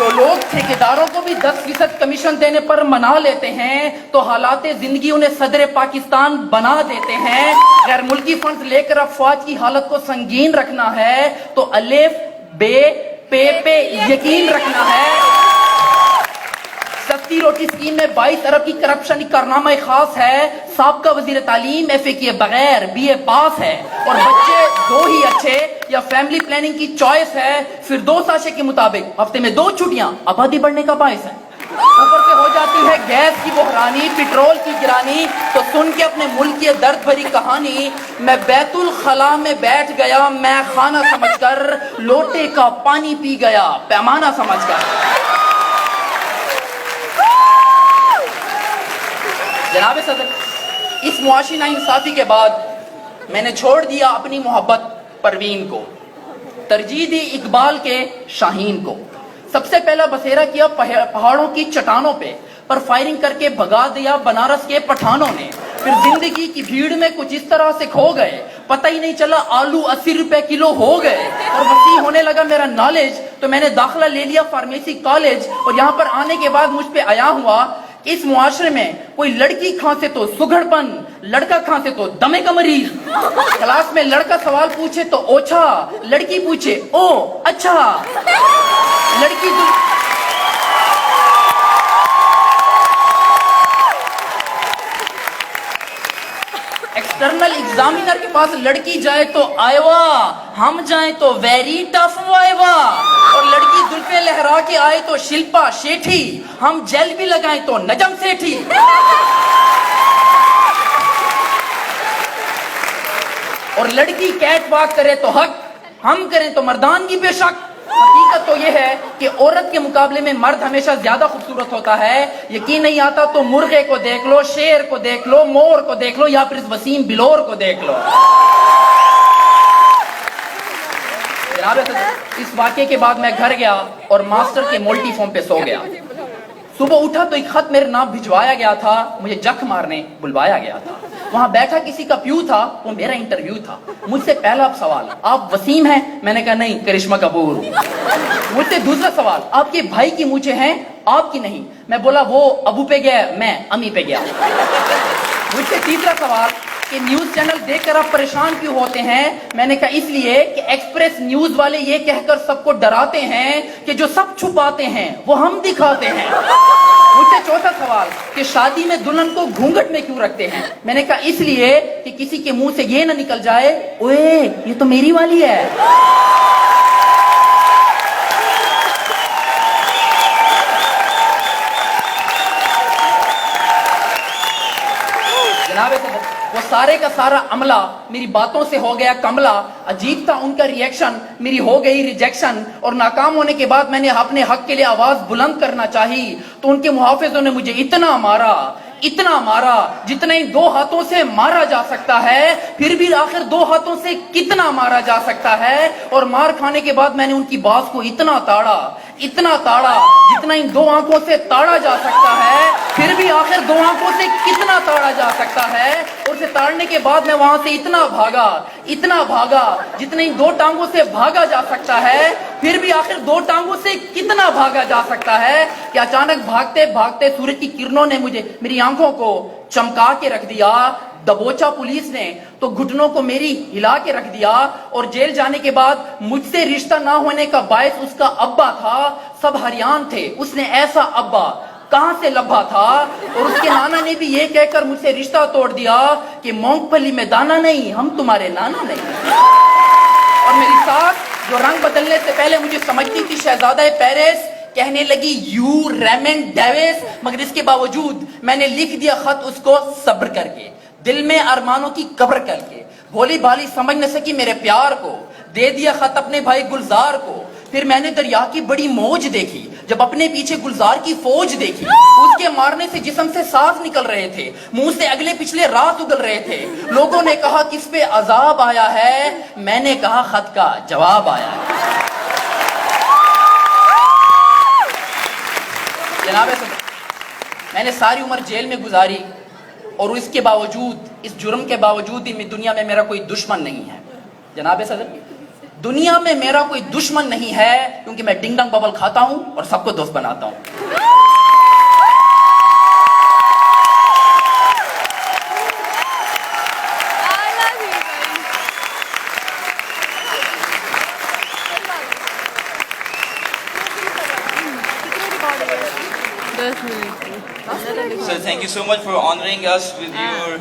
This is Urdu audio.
جو لوگ ٹھیکیداروں کو بھی 10% کمیشن دینے پر منا لیتے ہیں تو حالات زندگی انہیں صدر پاکستان بنا دیتے ہیں. غیر ملکی فنڈز لے کر افواج کی حالت کو سنگین رکھنا ہے تو الف بے پے یقین رکھنا ہے. سستی روٹی اسکیم میں 22 ارب کی کرپشن کارنامہ خاص ہے. سابقہ وزیر تعلیم ایف اے کیے بغیر بی اے پاس ہے اور بچے 2 ہی اچھے یا فیملی پلاننگ کی چوائس ہے. فردوس آشے کے مطابق ہفتے میں 2 چھٹیاں آبادی بڑھنے کا باعث ہے. اوپر سے ہو جاتی ہے گیس کی بحرانی, پیٹرول کی گرانی, تو سن کے اپنے ملک کی درد بھری کہانی میں بیت الخلا میں بیٹھ گیا, میں خانہ سمجھ کر لوٹے کا پانی پی گیا پیمانہ سمجھ کر. جناب صدر, اس معاشی ناانصافی کے بعد میں نے چھوڑ دیا اپنی محبت پروین کو, ترجیح دی اقبال کے شاہین کو. سب سے پہلا بسیرا کیا پہاڑوں کی چٹانوں پہ, پر فائرنگ کر کے بھگا دیا بنارس کے پٹھانوں نے. پھر زندگی کی بھیڑ میں کچھ اس طرح سے کھو گئے, پتہ ہی نہیں چلا آلو 80 روپے کلو ہو گئے. اور وسیع ہونے لگا میرا نالج تو میں نے داخلہ لے لیا فارمیسی کالج, اور یہاں پر آنے کے بعد مجھ پہ آیا ہوا اس معاشرے میں کوئی لڑکی کھانسے تو سگڑ پن, لڑکا کھانسے تو دمے کا مریض. کلاس میں لڑکا سوال پوچھے تو اوچھا, لڑکی پوچھے او اچھا. لڑکی ایکسٹرنل ایگزامینر کے پاس لڑکی جائے تو آئیوا, ہم جائیں تو ویری ٹف وائیوا. اور لڑکی زلفیں لہرا کے آئے تو شلپا شیٹھی, ہم جیل بھی لگائیں تو نجم سیٹھی. اور لڑکی کیٹ واک کرے تو حق, ہم کریں تو مردانگی بے شک. حقیقت تو یہ ہے کہ عورت کے مقابلے میں مرد ہمیشہ زیادہ خوبصورت ہوتا ہے. یقین نہیں آتا تو مرغے کو دیکھ لو, شیر کو دیکھ لو, مور کو دیکھ لو, یا پھر اس وسیم بلور کو دیکھ لو. اس واقعے کے بعد میں گھر گیا اور ماسٹر کے مولٹی فارم پہ سو گیا. صبح اٹھا تو ایک خط میرے نام بھجوایا گیا تھا, مجھے جک مارنے بلوایا گیا تھا. وہاں بیٹھا کسی کا پیو تھا, وہ میرا انٹرویو تھا. مجھ سے پہلا سوال, آپ وسیم ہیں؟ میں نے کہا نہیں, کرشمہ کپور. مجھ سے دوسرا سوال, آپ کے بھائی کی مونچھیں ہیں, آپ کی نہیں. میں بولا وہ ابو پہ گیا, میں امی پہ گیا. مجھ سے تیسرا سوال کہ نیوز چینل دیکھ کر آپ پریشان کیوں ہوتے ہیں؟ میں نے کہا اس لیے کہ ایکسپریس نیوز والے یہ کہہ کر سب کو ڈراتے ہیں کہ جو سب چھپاتے ہیں وہ ہم دکھاتے ہیں. مجھ سے چوتھا سوال کہ شادی میں دلہن کو گھونگھٹ میں کیوں رکھتے ہیں؟ میں نے کہا اس لیے کہ کسی کے منہ سے یہ نہ نکل جائے, اوے یہ تو میری والی ہے. جناب وہ سارے کا سارا عملہ میری باتوں سے ہو گیا کملا. عجیب تھا ان کا ریئیکشن, میری ہو گئی ریجیکشن. اور ناکام ہونے کے بعد میں نے اپنے حق کے لیے آواز بلند کرنا چاہی تو ان کے محافظوں نے مجھے اتنا مارا جتنا ان 2 ہاتھوں سے مارا جا سکتا ہے. پھر بھی آخر 2 ہاتھوں سے کتنا مارا جا سکتا ہے. اور مار کھانے کے بعد میں نے ان کی باز کو اتنا تاڑا جتنا ان 2 آنکھوں سے تاڑا جا سکتا ہے. پھر بھی آخر 2 آنکھوں سے کتنا تاڑا جا سکتا ہے. اور اسے تاڑنے کے بعد میں وہاں سے اتنا بھاگا جتنا ان 2 ٹانگوں سے بھاگا جا سکتا ہے. پھر بھی آخر 2 ٹانگوں سے کتنا بھاگا جا سکتا ہے کہ اچانک بھاگتے بھاگتے سورج کی کرنوں نے میری آنکھوں کو چمکا کے رکھ دیا. دبوچا پولیس نے تو گھٹنوں کو میری ہلا کے رکھ دیا. اور جیل جانے کے بعد مجھ سے رشتہ نہ ہونے کا باعث اس کا ابا تھا. سب حیران تھے, اس نے ایسا ابا کہاں سے لبھا تھا. اور اس کے نانا نے بھی یہ کہہ کر مجھ سے رشتہ توڑ دیا کہ مونگ پھلی میں دانا نہیں, ہم تمہارے نانا نہیں. اور میری ساکھ جو رنگ بدلنے سے پہلے مجھے سمجھتی تھی شہزادہ پیرس, کہنے لگی یو ریمنڈ ڈیوس. مگر اس کے باوجود میں نے لکھ دیا خط اس کو صبر کر کے, دل میں ارمانوں کی قبر کر کے. بھولی بھالی سمجھ نہ سکی میرے پیار کو, دے دیا خط اپنے بھائی گلزار کو. پھر میں نے دریا کی بڑی موج دیکھی جب اپنے پیچھے گلزار کی فوج دیکھی. اس کے مارنے سے جسم سے سانس نکل رہے تھے, منہ سے اگلے پچھلے رات اگل رہے تھے. لوگوں نے کہا کس پہ عذاب آیا ہے, میں نے کہا خط کا جواب آیا ہے. جناب میں نے ساری عمر جیل میں گزاری اور اس کے باوجود, اس جرم کے باوجود ہی دنیا میں میرا کوئی دشمن نہیں ہے. جناب صدر دنیا میں میرا کوئی دشمن نہیں ہے کیونکہ میں ڈنگ ڈنگ ببل کھاتا ہوں اور سب کو دوست بناتا ہوں. So thank you so much for honoring us with your